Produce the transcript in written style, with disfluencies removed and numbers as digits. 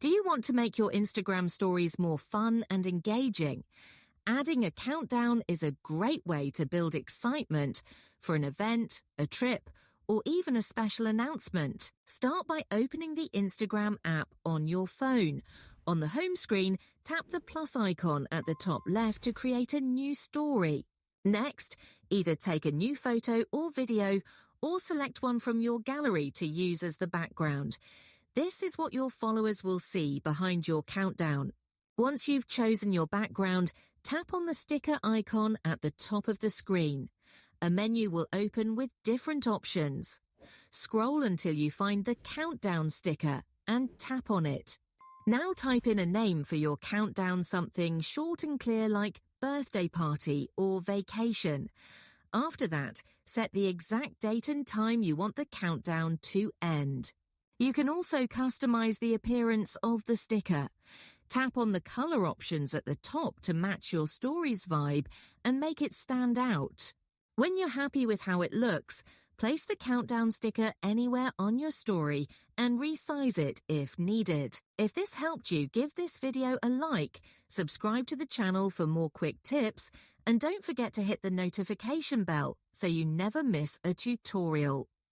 Do you want to make your Instagram stories more fun and engaging? Adding a countdown is a great way to build excitement for an event, a trip, or even a special announcement. Start by opening the Instagram app on your phone. On the home screen, tap the plus icon at the top left to create a new story. Next, either take a new photo or video, or select one from your gallery to use as the background. This is what your followers will see behind your countdown. Once you've chosen your background, tap on the sticker icon at the top of the screen. A menu will open with different options. Scroll until you find the countdown sticker and tap on it. Now type in a name for your countdown, something short and clear like birthday party or vacation. After that, set the exact date and time you want the countdown to end. You can also customize the appearance of the sticker. Tap on the color options at the top to match your story's vibe and make it stand out. When you're happy with how it looks, place the countdown sticker anywhere on your story and resize it if needed. If this helped you, give this video a like, subscribe to the channel for more quick tips, and don't forget to hit the notification bell so you never miss a tutorial.